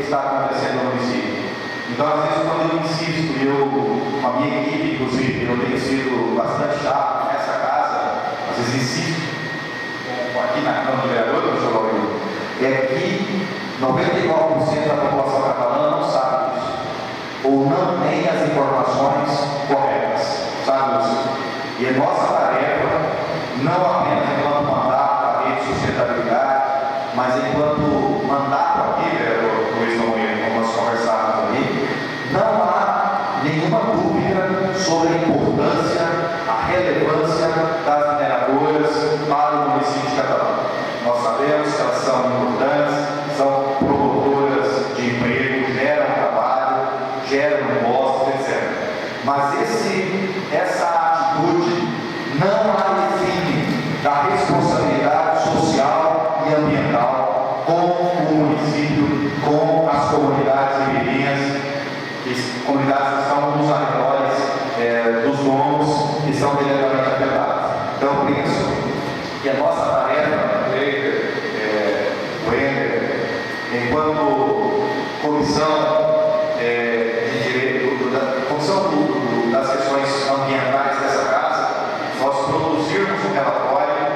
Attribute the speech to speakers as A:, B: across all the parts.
A: está acontecendo no município. Então, às vezes, quando eu insisto, com a minha equipe, inclusive, eu tenho sido bastante chato nessa casa, às vezes insisto, aqui na Câmara de Vereadores, professor Laureano, é que 99% da população catalana não sabe disso, ou não tem as informações corretas, sabe, Lúcio? E é nossa tarefa, não apenas enquanto mandato da rede de sustentabilidade, mas enquanto mandato aqui, vereador Luiz Laureano, como nós conversávamos ali, não há nenhuma dúvida sobre a importância, a relevância das mineradoras para o município de Catalão. Nós sabemos que elas são importantes, são promotoras de emprego, geram trabalho, geram impostos, etc. Mas essa atitude não a define da responsabilidade social e ambiental com o município, com as comunidades ribeirinhas, comunidades que estão nos arredores dos domos, que são diretamente afetadas. Então, eu penso que a nossa tarefa, enquanto comissão de direito, comissão das questões ambientais dessa casa, nós produzirmos um relatório,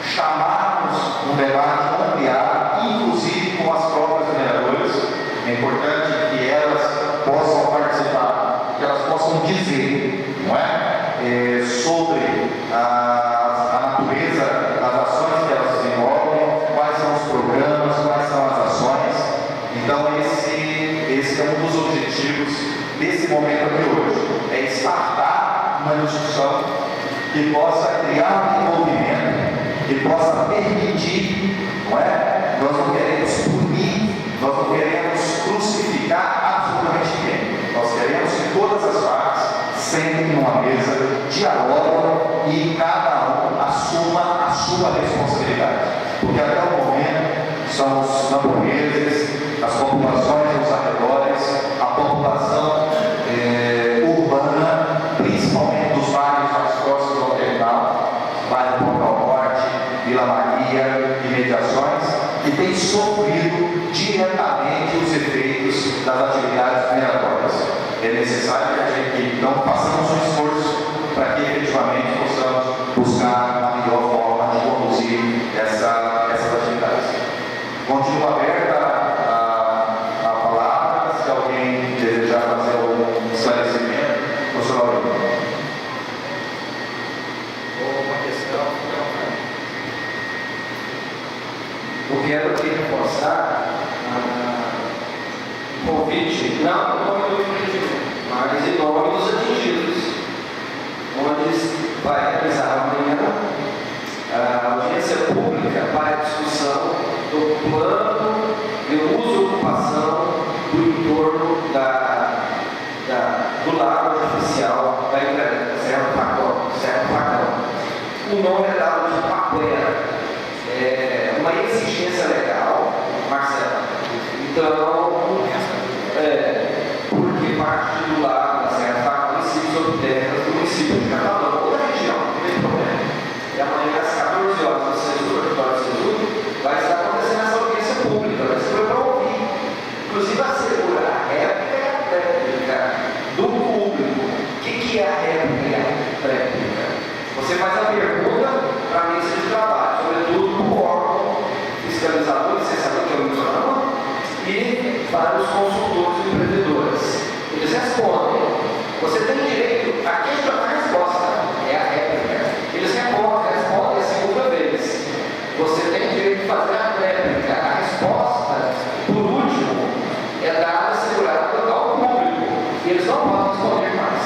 A: chamarmos um debate ampliado, inclusive com as próprias mineradoras. É importante que elas possam participar, que elas possam dizer, não é? Sobre a natureza das ações que elas desenvolvem, quais são os programas, quais são as ações. Então, esse é um dos objetivos desse momento aqui hoje, é startar uma discussão que possa criar um envolvimento, que possa permitir, não é? Nós não queremos punir, nós não queremos crucificar absolutamente ninguém. Nós queremos que todas as partes sentem numa mesa, dialoguem e cada um assuma a sua responsabilidade. Porque até o momento são os camponeses, as populações dos arredores, a população urbana, principalmente dos bairros mais próximos ao terminal, bairro Pontal Norte, Vila Maria e mediações, que tem sofrido diretamente os efeitos das atividades mineratórias. É necessário que a gente então façamos um esforço para que efetivamente possamos buscar a melhor forma de conduzir essas atividades. Continua aberta a palavra, se alguém desejar fazer algum esclarecimento, professor Laureano.
B: Uma questão. Eu quero aqui reforçar o convite, não em nome do empreendimento, mas em nome dos atingidos, onde vai realizar amanhã a audiência pública para a discussão do plano de uso e ocupação do entorno do lago artificial da Serra Facão. O nome é dado de Paquera. É uma exigência legal, Marcelo. Então, porque parte do lago da Serra Facão incide sobre terras do município de Catalão, ou da região, não tem problema. E amanhã às 14 horas, no auditório Cesu, vai estar acontecendo essa audiência pública, vai ser para ouvir. Inclusive, assegurar a réplica e a tréplica do público. O que é a réplica e a tréplica? Você faz a pergunta para a mesa de trabalho, sobretudo para o órgão fiscalizador, licenciador, que é o mencionado, e para os consultores e empreendedores. Eles respondem. Você tem direito a questionar a resposta, é a réplica. Eles respondem a segunda vez. Você tem direito de fazer a réplica. A resposta, por último, é dada assegurada ao público. E eles não podem responder mais.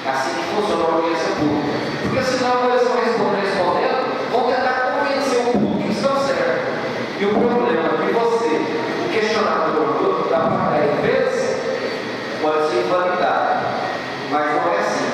B: Assim que funciona a audiência pública. Porque senão eles vão respondendo, vão tentar convencer o público que estão certos. E o problema é que você, o questionador da plateia vezes, pode ser invalidado. Mas não é assim.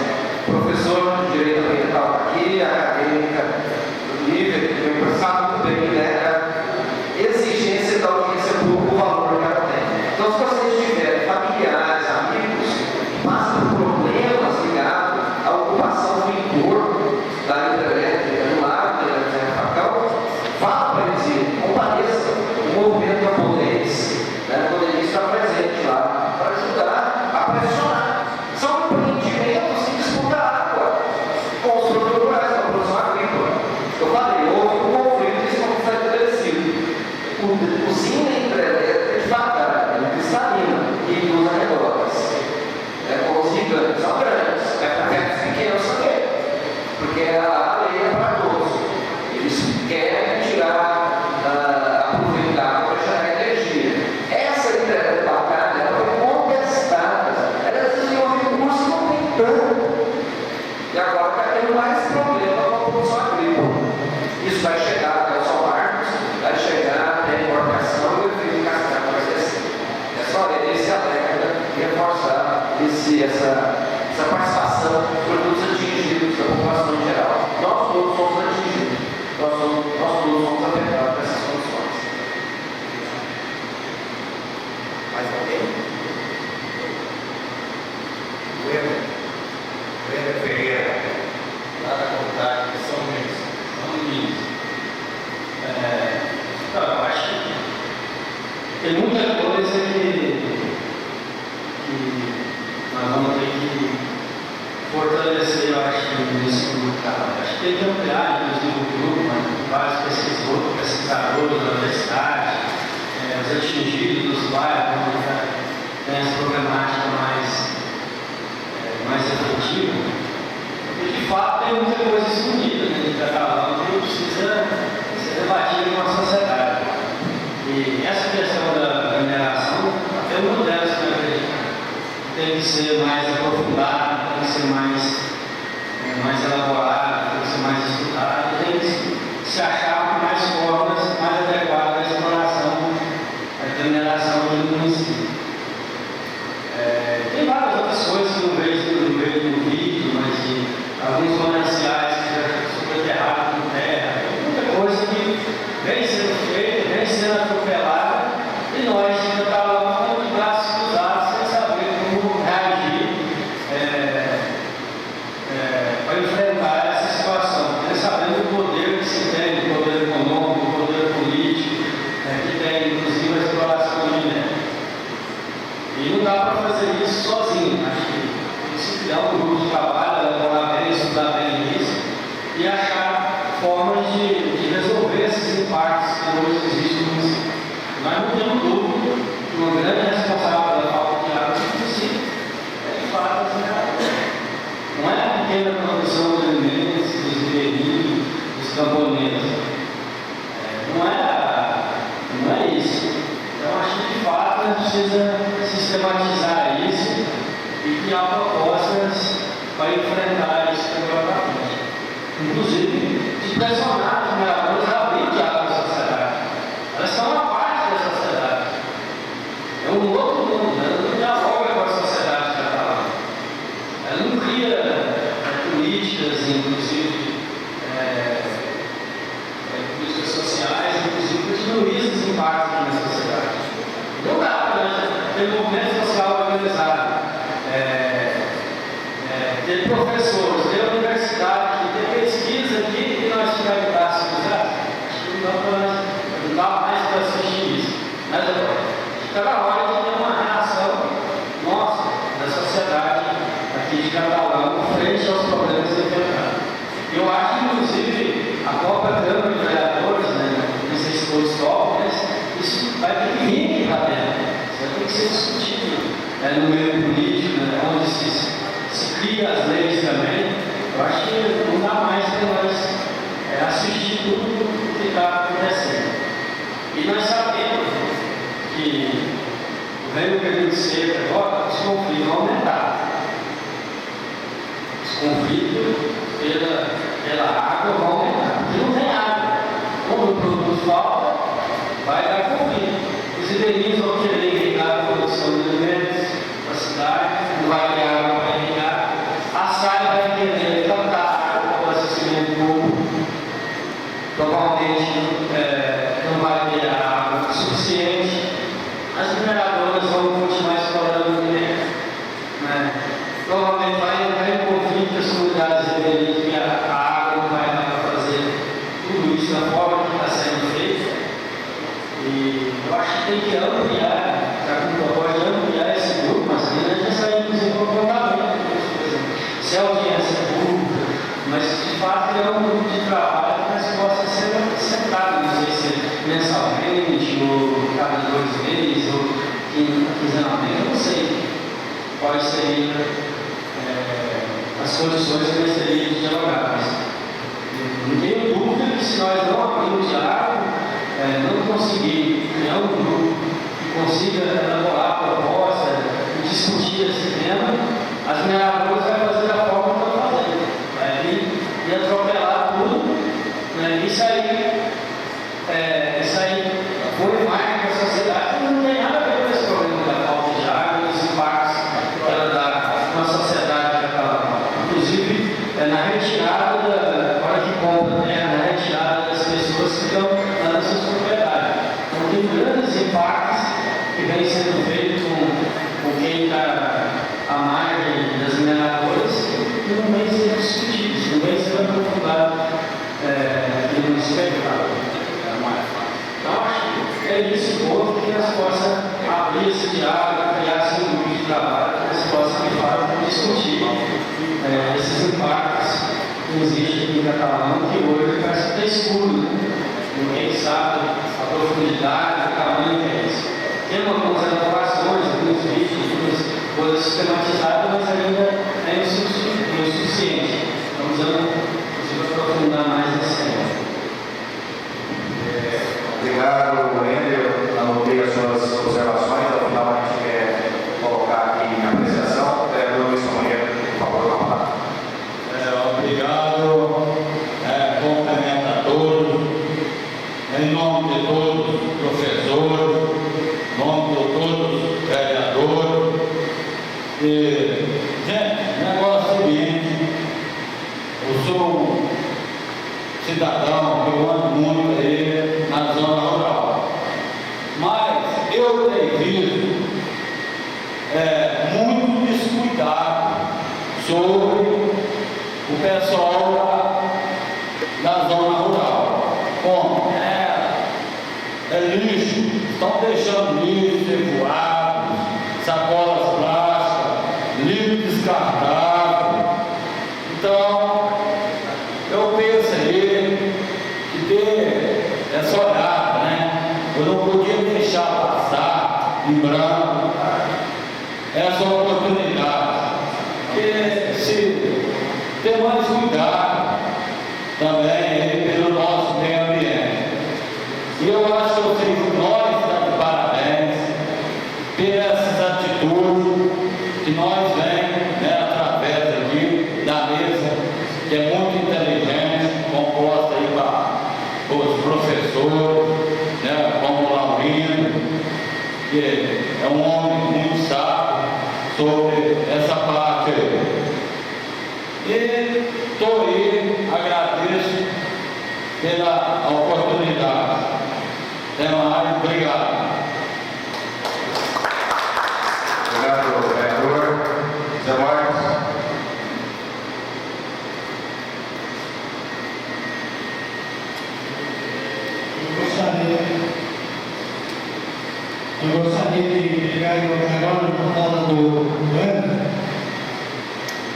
C: tem muita coisa escondida dentro de Catalão que precisa ser debatida com a sociedade. E essa questão da mineração, até uma delas que eu acredito, tem que ser mais aprofundada, tem que ser mais elaborada, tem que ser mais estudada, tem que se achar mais formas mais adequadas da exploração, da mineração do município. Tem várias outras coisas que não vejo no vídeo, mas de alguns mananciais que já sobretaram com terra, tem muita coisa que vem sendo feita, vem sendo atropelada, e nós ainda estamos de braços cruzados sem saber como reagir para enfrentar essa situação, nem sabendo o poder que se tem, o poder econômico, o poder político, que tem inclusive a exploração do minério. E não dá para fazer isso sozinho. Acho que tem que se criar um grupo de trabalho, elaborar bem, estudar bem isso e achar formas de resolver esses impactos que hoje existem no município. Nós não temos dúvida que uma grande responsável da falta de água no município é de fato as mineradoras. Não é a pequena produção de alimentos, dos ribeirinhos, dos camponeses. Não é isso. Então acho que de fato a gente precisa sistematizar isso e criar propostas para enfrentar isso completamente. Inclusive, de pressionar os mineradores a abrir diálogo com a sociedade. Elas são uma parte da sociedade. É um outro mundo, ela não dialoga com a sociedade que está lá. Ela não cria políticas, inclusive políticas sociais, inclusive para diminuir esses impactos aqui na sociedade. Não dá para ter movimento social organizado, ter professores, ter universidade, ter pesquisa aqui e nós ficar de braços cruzados. Acho que não dá mais para assistir isso. Mas está na hora de ter uma reação nossa, da sociedade aqui de Catalão, frente aos problemas enfrentados. Eu acho que, inclusive, a própria Câmara de Vereadores, não sei se todos topam, mas isso vai ter que vir aqui para dentro. Isso vai ter que ser discutido no meio político, onde se cria as leis também. Eu acho que não dá mais para nós assistir tudo o que está acontecendo. E nós sabemos que vem o período seco agora, os conflitos vão aumentar. Os conflitos pela água vão aumentar, porque não tem água. Quando o produto falta, vai dar conflito. Os ribeirinhos vão querer irrigar a produção de alimentos da cidade, não vai ter água para irrigar. A SAI vai querer plantar água para o abastecimento público. Provavelmente não vai ter água suficiente. As mineradoras vão continuar explorando o minério. Provavelmente vai entrar em conflito com as comunidades ribeirinhas, que a água não vai dar para fazer tudo isso da forma que está sendo feito. E eu acho que tem que ampliar, está com proposta de ampliar esse grupo, mas ainda já saiu inclusive para o plantamento, se é audiência pública, mas de fato é um grupo de trabalho que possa ser sentado, não sei se mensalmente, ou cada 2 meses, ou quinzenalmente, eu não sei quais seriam as condições que nós teríamos de dialogar, mas não tenho dúvida que se nós não abrirmos diálogo, não conseguir criar um grupo que consiga elaborar a proposta e discutir esse tema, as mineradoras vão fazer da forma que estão fazendo. Vai vir e atropelar tudo, isso aí foi mais que a sociedade não tem nada a ver com esse problema da falta de água e os impactos que ela dá na sociedade que está lá. Inclusive, na retirada, hora que compra terra, na retirada das pessoas que estão lá nas suas propriedades. Então, tem grandes impactos que vêm sendo feitos com quem está à margem das mineradoras que não vem sendo discutidos, não vem sendo aprofundado no município. Então, acho que é isso que nós possamos abrir esse diálogo, criar esse grupo de trabalho, que nós possamos, de fato, discutir esses impactos que existem aqui em Catalão, que hoje parece que está escuro, ninguém sabe a profundidade, o tamanho que é isso. Tem algumas elaborações, alguns vídeos, algumas coisas sistematizadas, mas ainda é insuficiente. Estamos usando
D: em nome de todos os professores, em nome de todos os vereadores. E, gente, o negócio é o seguinte: eu sou um cidadão que eu ando muito aí na zona rural, mas eu tenho visto muito descuidado sobre o pessoal da zona rural. Como? É lixo, estão deixando lixo voado, sacolas plásticas, lixo descartável. Então, eu penso aí que ter essa olhada, né? Eu não podia deixar passar em branco essa oportunidade, porque se ter mais cuidado também aí pelo nosso meio ambiente. E eu acho que nós estamos de parabéns pelas atitudes que nós vemos, né, através aqui da mesa, que é muito inteligente, composta aí para os professores, né, como o Laurino, que é um homem muito sábio sobre essa parte aí. E estou aí, agradeço pela oportunidade. Até mais, obrigado.
A: Obrigado, vereador. Zé Marcos.
E: Eu gostaria de pegar o carona na fala do Ana.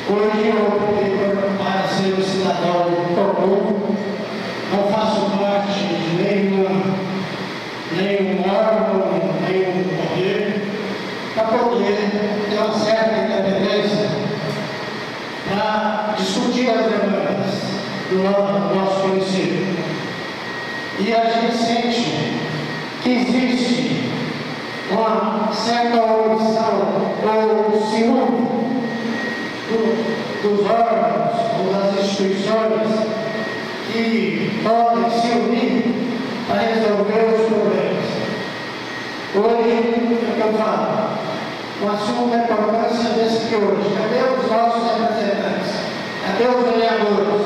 E: Hoje eu optei para ser um cidadão comum, não faço parte de nenhum órgão, nenhum poder, para poder ter uma certa independência para discutir as demandas do nosso município. E a gente sente que existe uma certa omissão ou ciúme dos órgãos ou das instituições que podem se unir para resolver os problemas. Hoje, é o que eu falo, o assunto da importância desse que hoje. Cadê os nossos representantes? Cadê os vereadores?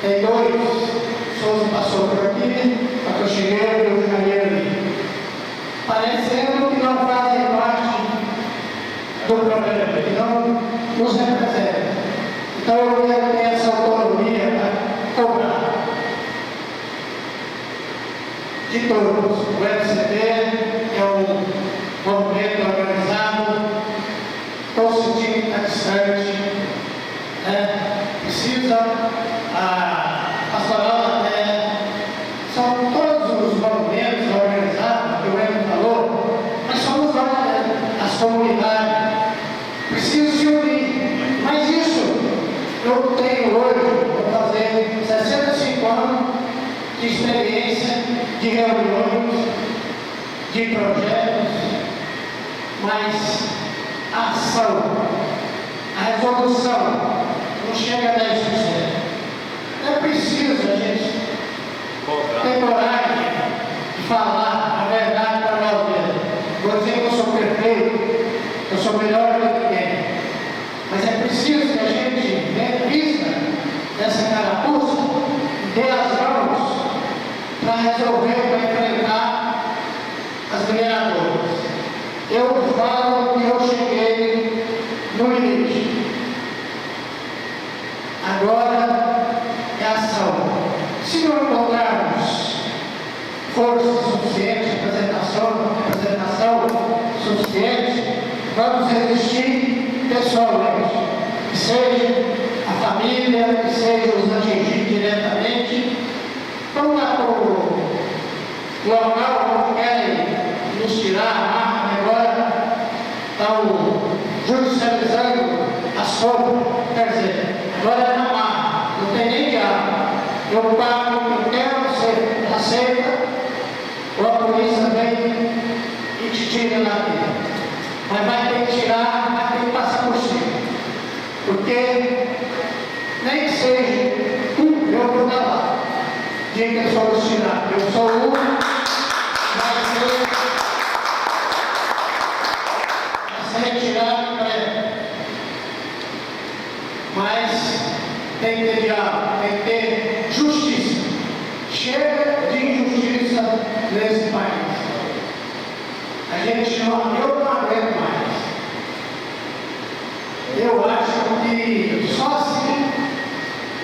E: Tem dois. Souza passou por aqui, quando eu cheguei, eu ficaria ali. Parecendo que não fazem parte do problema, que não nos representam. Então eu quero ter essa autonomia para cobrar de todos. O FCT é um movimento organizado, estou sentindo que está distante, né? Precisa a pastoral da terra, são todos os movimentos organizados, que o Eno falou, mas somos nós, né? As comunidades. Precisam se unir. Mas isso eu tenho hoje, vou fazer 65 anos de experiência, de reuniões, de projetos, mas a ação, a resolução não chega a 10%. É preciso a gente ter coragem de falar a verdade para nós mesmos. Vou dizer que eu sou perfeito, eu sou melhor do que ninguém. Mas é preciso que a gente vista essa carapuça e dê as mãos para resolver, para enfrentar as mineradoras. Eu falo que eu cheguei no limite. Agora é ação. Se não encontrarmos força suficiente, representação suficiente, vamos resistir pessoalmente. Que seja a família, que seja os atingidos diretamente. Vamos lá para o local onde querem nos tirar a marca, agora estão judicializando as compras. Quer dizer, agora é na marca, não tem nem diabo. Eu pago o que eu quero, você aceita, ou a polícia vem e te tira daqui. Mas vai ter que tirar, vai ter que passar por cima. Porque nem que seja eu vou dar lá. Diga tem solucionado. Eu sou um, vai ser retirado em breve. Mas tem que ter diálogo, tem que ter justiça. Chega de injustiça nesse país. Eu não aguento mais. Eu acho que só assim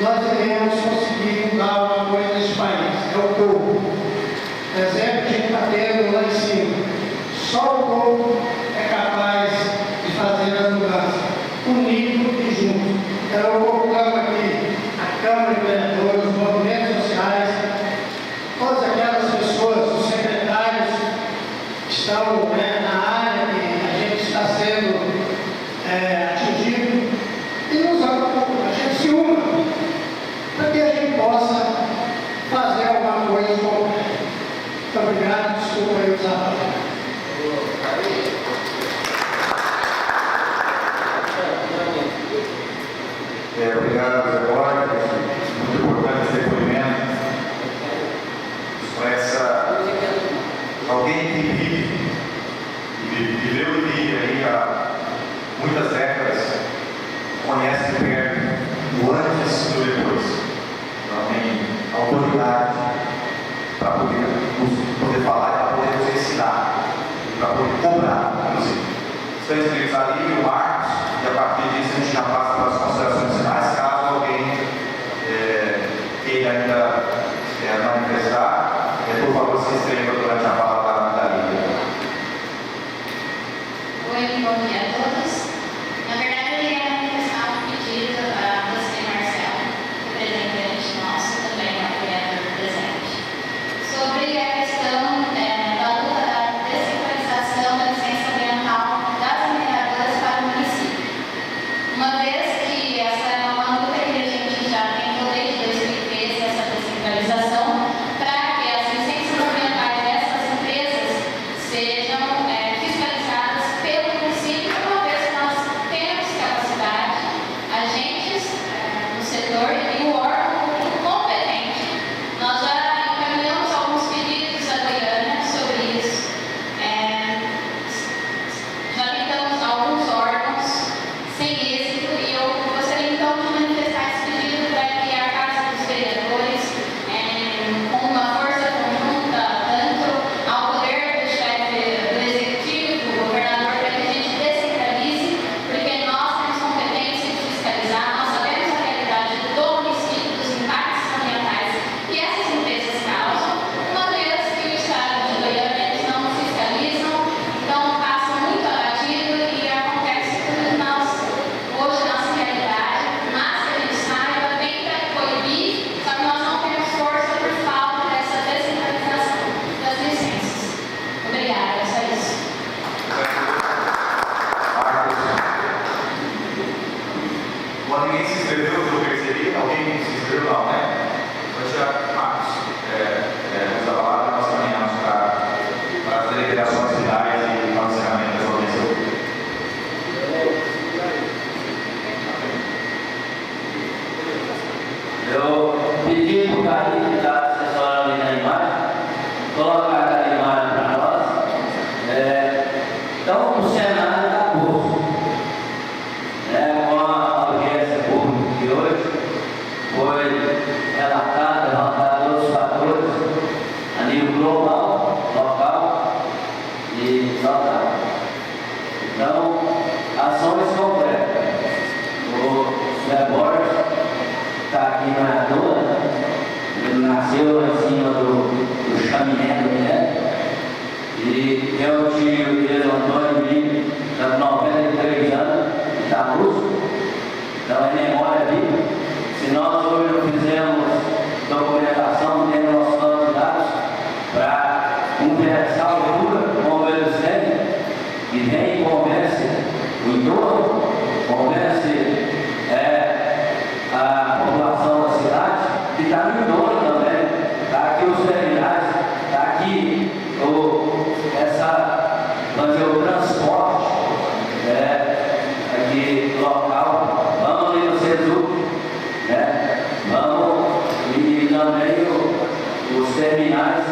E: nós iremos conseguir mudar alguma coisa nesse país. É o povo. Exemplo que a gente está tendo lá em cima. Só o povo é capaz de fazer a mudança, unido e junto. Então eu colocamos aqui a Câmara de Vereadores, os movimentos sociais, todas aquelas pessoas, os secretários que estão na área que a gente está sendo atingido, e a gente se una para que a gente possa fazer alguma coisa concreta. Muito obrigado, desculpa aí usar a palavra.
A: Obrigado, Zé Borges. Muito importante esse depoimento. Expressa alguém que viveu e vive aí há muitas décadas, conhece de perto o antes e o depois. Então tem autoridade para poder falar e para poder nos ensinar, para poder cobrar, inclusive. Estão inscritos ali, o Marcos, e a partir disso a gente já passa para as considerações finais, caso alguém queira ainda manifestar, por favor se inscreva durante a fala da Lídia.
F: Oi, bom dia a todos. Na verdade, eu ia manifestar um pedido a você, Marcelo, representante nosso, também uma vereador presente, sobre a questão da luta da descentralização da licença ambiental das mineradoras para o município. Uma vez que essa é uma luta que a gente já tentou desde 2013, essa descentralização, para que as licenças ambientais dessas empresas sejam fiscalizadas pelo município, uma vez que nós temos capacidade, agentes no setor e o órgão competente. Nós já encaminhamos alguns pedidos à Goiânia sobre isso. Já tentamos alguns órgãos sem êxito e eu gostaria então de manifestar esse pedido para que a Casa dos Vereadores, com uma força conjunta, tanto ao poder do chefe do Executivo, do governador, para que a gente descentralize, porque nós temos competência de fiscalizar, nós sabemos a realidade do município, dos impactos ambientais que essas empresas causam, uma vez que o Estado de Goiânia eles não fiscalizam, então passa muito abatido e acontece tudo hoje nossa realidade, mas que a gente saiba, tenta coibir, só que nós não temos força por falta dessa descentralização das licenças. Obrigada, é só isso.
A: Quando ninguém se inscreveu, eu percebi, alguém se inscreveu não, né? Vou tirar Marcos, usa a palavra, nós caminhamos para as deliberações finais e para o encerramento da audiência.
G: Eu pedi para o Carinho que está assessorando ali na imagem, colocar aquela imagem para nós. Então, o cenário está curto. Com a audiência pública de hoje, foi relatado todos os fatores a nível global, local e local. Então, ações concretas. O Zé Borges está aqui na Dona, ele nasceu em cima do chaminé do Minério, e eu tio dele, Antônio Miguel, está com 93 anos, está lúcido, então é memória viva. Se nós hoje não fizermos documentação, temos nossos candidatos para conversar o Lula com o Belusene, e vem e convence o entorno, convence a população da cidade, que está no entorno também, tá? terminais,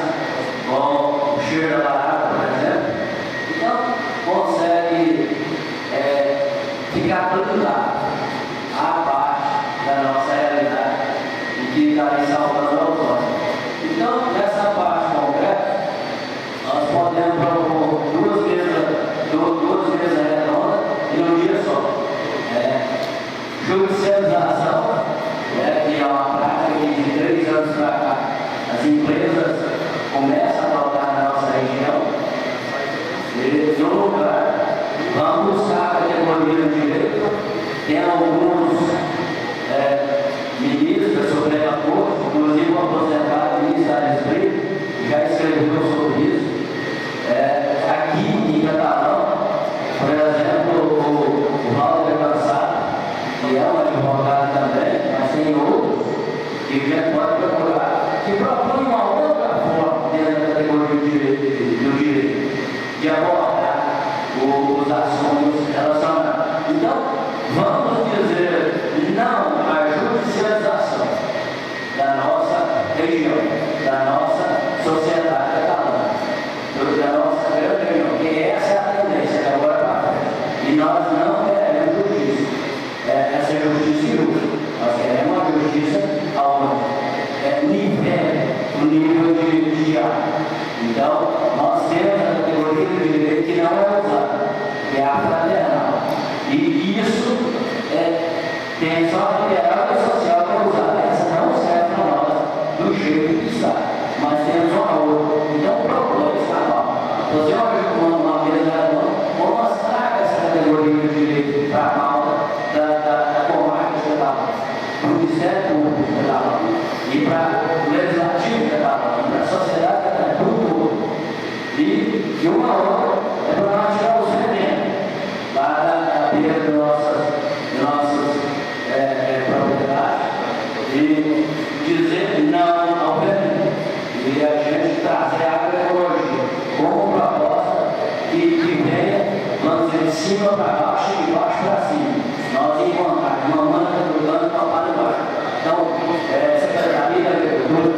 G: com o cheiro da barata, por exemplo. Então, consegue ficar blindado à parte da nossa realidade e que está aí salvando aos olhos. Então, nessa parte concreta, nós podemos propor duas mesas redondas e um dia só. Judicialização, que é uma prática que de 3 anos para cá as empresas começam a adotar na nossa região. E no lugar, vamos buscar a categoria do direito. Tem alguns ministros da Suprema Corte, inclusive o aposentado ministro Aires Brito, já escreveu sobre isso. Aqui em Catalão, por exemplo, o Walter Cansado, que é um advogado também, mas tem outros que já pode procurar, que propõe uma outra forma dentro da categoria do direito, de abordar os assuntos relacionados. Então, vamos dizer não à judicialização da nossa região, da nossa sociedade catalana, da nossa grande região, porque essa é a tendência de agora para frente. E nós não queremos justiça. Essa é justiça injusta. Nós queremos uma justiça onde nivele o nível de diálogo. Então, nós temos a categoria do direito que não é usada, que é a fraternal. E isso tem só a liberal e social que é usada. Essa não serve para nós do jeito que está. Mas temos uma outra. Então, propõe essa norma. Você uma mesa redonda, vamos mostrar essa categoria do direito para a pauta da comarca estadual, para o Ministério Público estadual e para o Legislativo estadual, para a sociedade estadual, para o todo. E uma outra é para nós tirar os venenos lá da beira de nossas propriedades e dizer não ao veneno. E a gente trazer a agroecologia como proposta que venha, vamos dizer, de cima para baixo e de baixo para cima. Nós encontrarmos uma manga do plano para baixo. Então, Secretaria da Agricultura,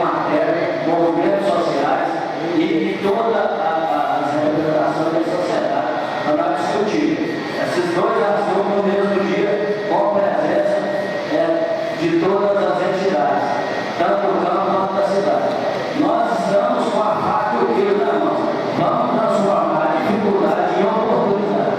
G: matéria, movimentos sociais e todas as representações da sociedade para nós discutir esses dois assuntos no mesmo dia, com a presença de todas as entidades, tanto do campo quanto da cidade. Nós estamos com a faca e o quilo na mão. Vamos transformar a dificuldade em oportunidade.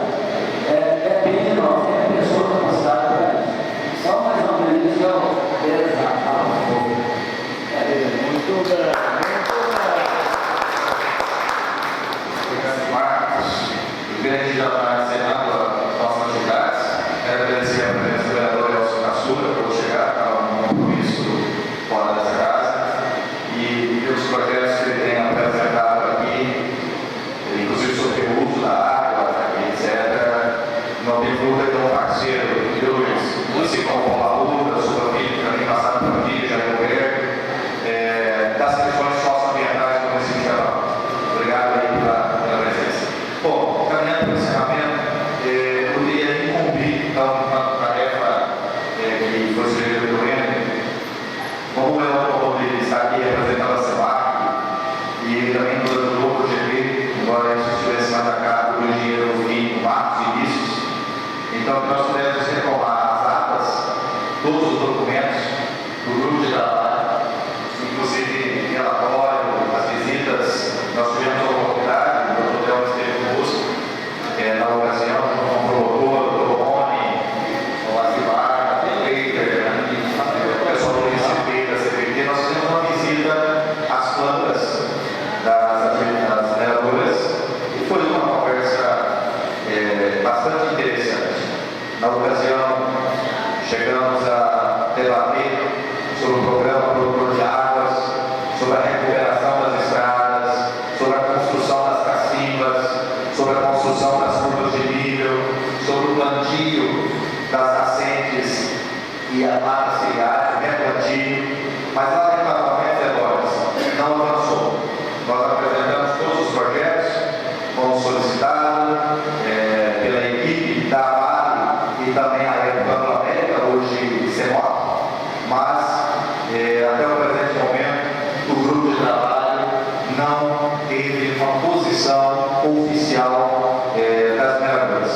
A: oficial das mineradoras.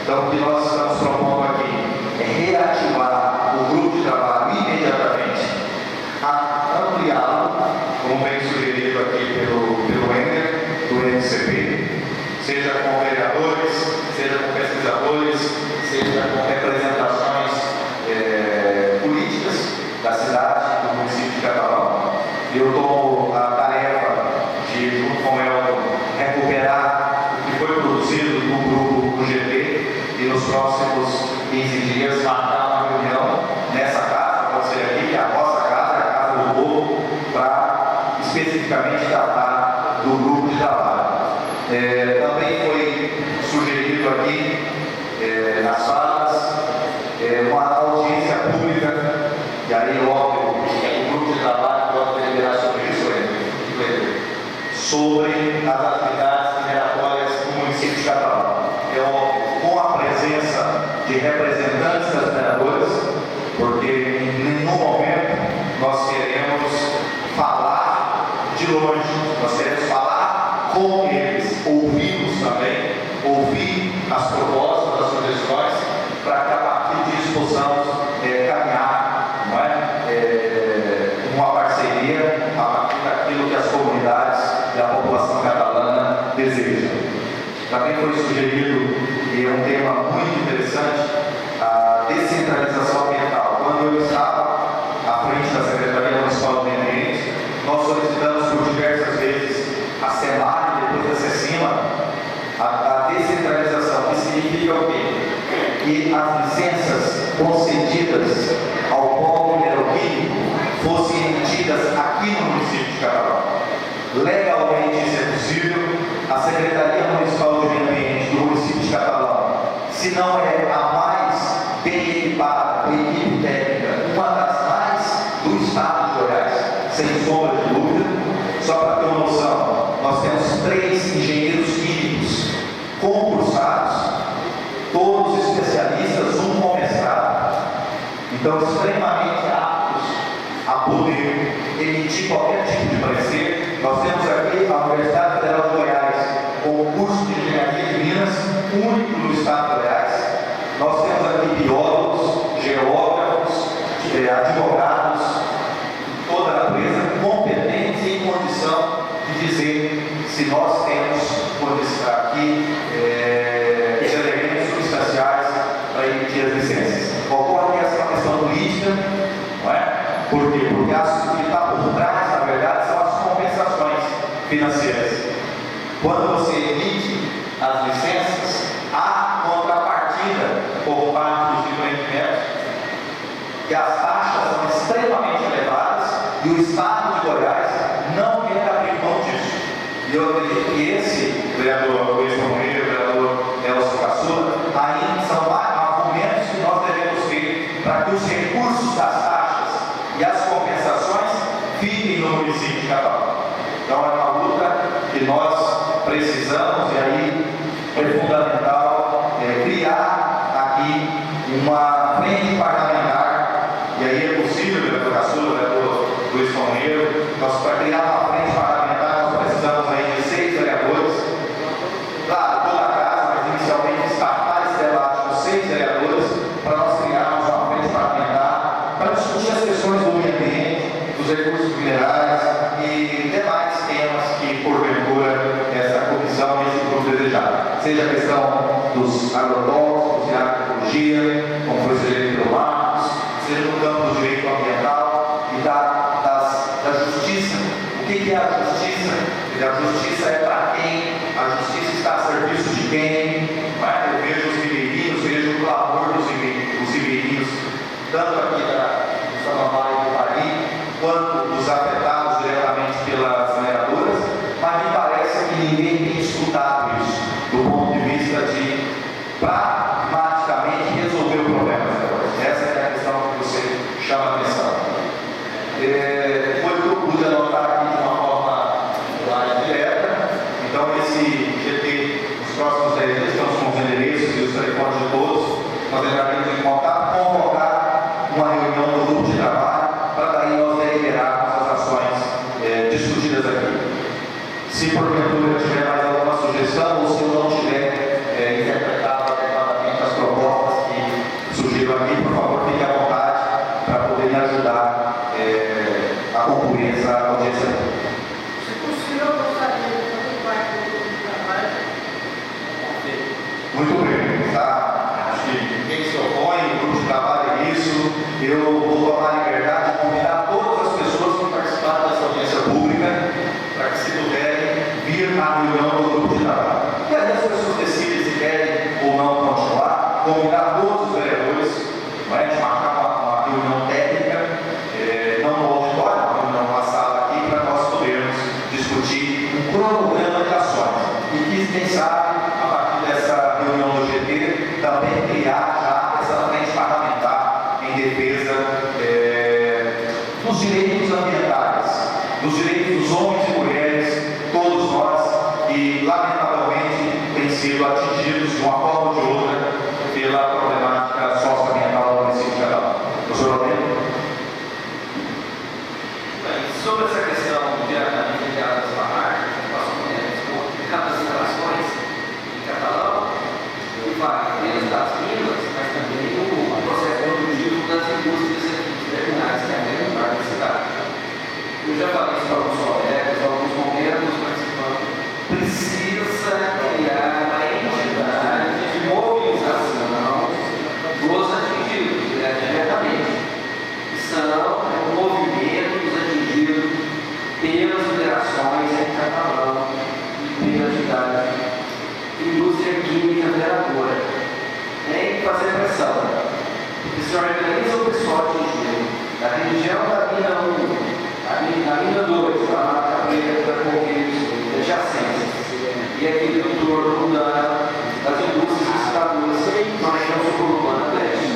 A: Então, o que nós estamos propondo aqui é reativar o grupo de trabalho imediatamente, ampliá-lo, como bem sugerido aqui pelo Ender, do MCP, seja com vereadores, seja com pesquisadores, seja com representações políticas da cidade, do município de Catalão. Eu tomo a tarefa de, junto com o Elton, recuperar o que foi produzido no grupo do GT e nos próximos 15 dias marcar uma reunião nessa casa, pode ser aqui, que é a nossa casa, a casa do povo, para especificamente tratar do grupo de trabalho. Também foi sugerido aqui nas falas uma audiência pública, e aí óbvio, o grupo de trabalho pode deliberar sobre isso, sobre as atividades mineratórias do município de Catalão. É óbvio, com a presença de representantes das mineradoras, porque em nenhum momento nós queremos falar de longe, nós queremos falar com eles, ouvimos também, ouvir as propostas, as sugestões, para que a partir disso possamos caminhar, não é? Uma parceria a partir daquilo que as comunidades e a população catalana desejam. Também foi sugerido, e é um tema muito interessante, a descentralização ambiental. Quando eu estava à frente da Secretaria Municipal do Meio Ambiente, nós solicitamos por diversas vezes a SEMAR e depois a SECIMA a descentralização, que significa o quê? Que as licenças concedidas ao polo mineroquímico fossem emitidas aqui no município de Catalão. Legalmente isso é possível. A Secretaria Municipal de Meio Ambiente do município de Catalão, se não é a mais bem equipada, com equipe técnica, uma das mais do estado de Goiás, sem sombra de dúvida. Só para ter uma noção, nós temos 3 engenheiros químicos concursados, todos especialistas, um com mestrado, então extremamente aptos a poder emitir qualquer tipo de parecer. Nós temos aqui a Universidade Federal de Goiás, com o curso de Engenharia de Minas, único no estado de Goiás. Nós temos aqui biólogos, geógrafos, advogados, toda a natureza, competentes e em condição de dizer se nós temos aqui os elementos substanciais para emitir as licenças. Ocorre que essa é uma questão política, não é? Por quê? Porque o que está por trás, na verdade, são as compensações financeiras. Quando você emite as licenças, há contrapartida por parte dos empreendimentos, que as taxas são extremamente elevadas e o estado de Goiás não quer abrir mão disso. E eu acredito que esse, vereador Luiz Romero, vereador Elcio Caçula, ainda são argumentos que nós devemos ter para que os recursos das taxas e as compensações fiquem no município de Catalão. Então é uma luta que nós precisamos, e aí é fundamental criar aqui uma frente parlamentar, e aí é possível, vereador Caçula, vereador Luiz Romero, nós para criar uma frente parlamentar nós precisamos aí de 6 vereadores, claro, toda a casa, mas inicialmente startar esse debate com 6 vereadores, para nós criarmos uma frente parlamentar para discutir as questões do meio ambiente, dos recursos minerais e demais temas que porventura essa comissão e esse grupo desejar. Seja a questão dos agrotóxicos e a agroecologia, como foi sugerido pelo Marcos, seja no campo do direito ambiental e da justiça. O que é a justiça? A justiça é para quem? A justiça está a serviço de quem? Eu vejo os ribeirinhos, vejo o clamor dos ribeirinhos, tanto aqui do Samambaia e do Pari, quanto dos afetados diretamente pelas mineradoras, mas me parece que ninguém tem escutado isso, do ponto de vista de pragmaticamente resolver o problema. Essa é a questão que você chama a atenção. Foi o que eu pude anotar aqui de uma forma mais direta. Então, esse GT, nos próximos 10 dias, estamos com os endereços e os telefones de todos, nós entraremos em contato, convocar uma reunião do grupo de trabalho, para daí nós deliberarmos as ações discutidas aqui. Se porventura tiver mais alguma sugestão ou se eu não tiver interpretado adequadamente as propostas que surgiram aqui, por favor, fique à vontade para poder me ajudar a concluir essa audiência pública.
E: Se possível, eu gostaria de fazer parte do grupo de trabalho.
A: Muito bem, tá? Acho que ninguém se opõe, o grupo de trabalho é isso. Eu vou tomar a liberdade de convidar todas as pessoas que participaram dessa audiência pública para que, se puderem, vir à reunião do grupo de trabalho. E aí as pessoas decidem se querem ou não continuar, convidar todos os vereadores, de marcar uma reunião técnica, não no auditório, uma reunião na sala aqui, para nós podermos discutir um cronograma de ações. E que, quem sabe, a partir dessa reunião do GT, também criar já essa frente parlamentar em defesa dos direitos ambientais, dos direitos dos homens e mulheres, todos nós, que lamentavelmente têm sido atingidos de uma forma ou de outra pela problemática socioambiental do município de Catalão. Professor Almeida?
B: Bem, sobre essa questão diretamente ligada às barragens, das instalações em Catalão, que vai desde as minas, mas também o processo produtivo das indústrias aqui, terminais que é a da cidade. Eu já falei isso para alguns colegas, alguns momentos participando. Precisa criar uma entidade de mobilização dos atingidos diretamente. São o movimento dos atingidos pelas operações em Catalão e pela cidade. Indústria química vereadora. Tem que fazer pressão. Porque se organiza o pessoal atingido da região da mina 1, da mina 2, lá na Cabreira, da Correios, adjacentes, e aqui do entorno das indústrias licitadoras, nós temos o Urbana Leste.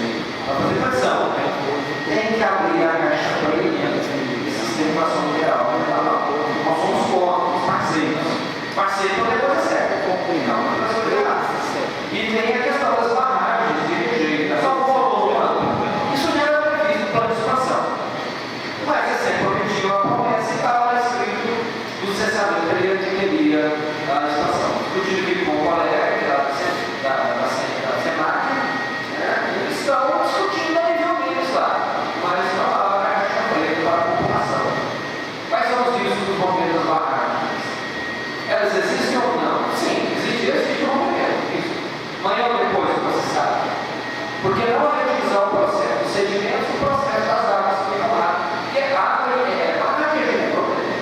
B: Para fazer pressão, tem que abrir a caixa preta e sistema geral. Nós somos contra, parceiros. Parceiro não é coisa certa, não é coisa errada. E tem a questão das barragens de rejeito. É só um valor. Isso já era previsto no plano de expansão. Mas é sempre objetivo a promessa e está lá escrito do cessamento teria a expansão. Discutindo aqui com o colega da SEMAC, eles estão discutindo a nível deles lá, mas não há a caixa preta para a população. Quais são os riscos dos movimentos das barragens? Elas existem ou não? Sim, existe um rompimento. Amanhã ou depois, você sabe. Porque não é divisão o processo dos sedimentos e o processo das águas que ficam lá. Porque a água é problema.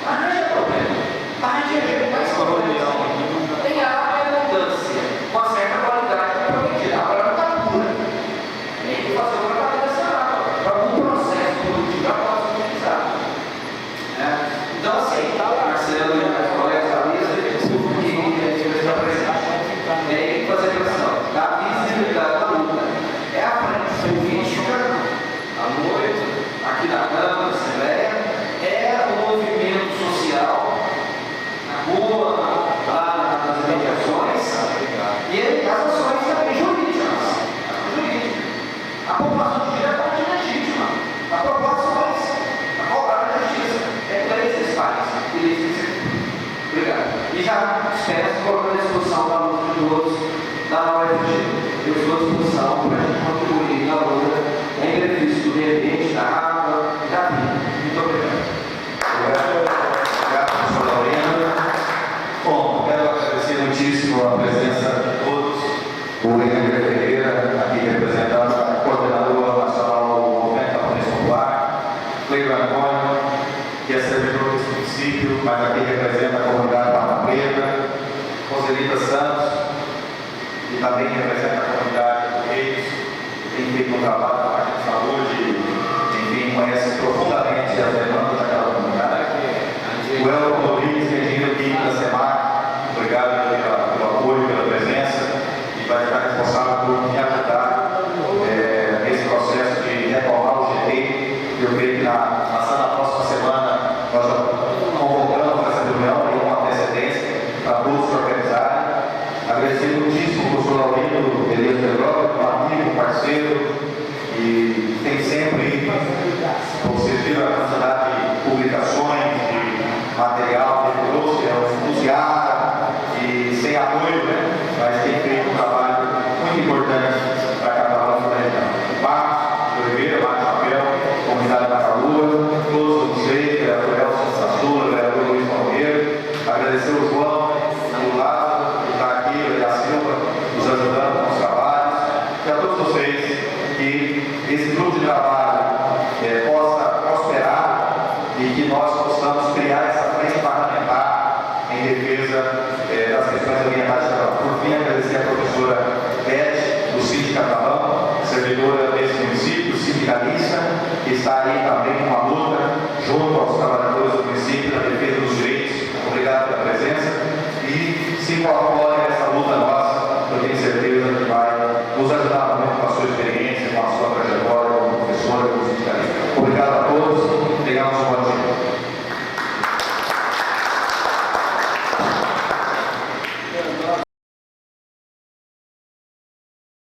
B: Barragem é problema. Barragem é mais problema. Tem água em abundância, com uma certa qualidade prometida. A água não está pura. Tem que fazer o tratamento dessa água. Para algum processo produtivo já pode ser utilizado. Então, assim, Marcelo e os colegas da mesa, tem que fazer pressão, dar visibilidade da luta. É a frente política, à noite, aqui na Câmara, na Assembleia, é o movimento social, na rua, lá nas mediações, e as ações também jurídicas. A população de direito é parte legítima. A populações, a cobrar a justiça. É para esses pais. Obrigado. E já espero se colocar à disposição da luta de todos da UFG. Eu estou à disposição para a gente contribuir na luta em benefício do meio ambiente, da água e da vida. Muito obrigado.
A: Obrigado, professor Laurino. Bom, quero agradecer muitíssimo a presença de todos. O Henrique Ferreira, aqui representando a coordenadora nacional do Movimento Camponês Popular, Cleber Antônio, que é servidor desse município, mas aqui representa a comunidade Mata Preta, Roselita Santos, que também representa a comunidade do Reis, que tem feito um trabalho na parte de saúde, enfim, conhece profundamente as demandas daquela comunidade. O Elton Rodrigues, engenheiro químico da SEMAC, obrigado pelo apoio, pela presença, e vai ficar responsável por me ajudar nesse processo de retomar o GT. Eu creio que na próxima semana nós já convocamos essa reunião aí com antecedência para todos se organizarem. Agradecer muitíssimo ao professor Laurino Elias Pedro, um amigo, parceiro, e tem sempre, vocês viram a quantidade de publicações, de material que ele trouxe, é o Fusgado,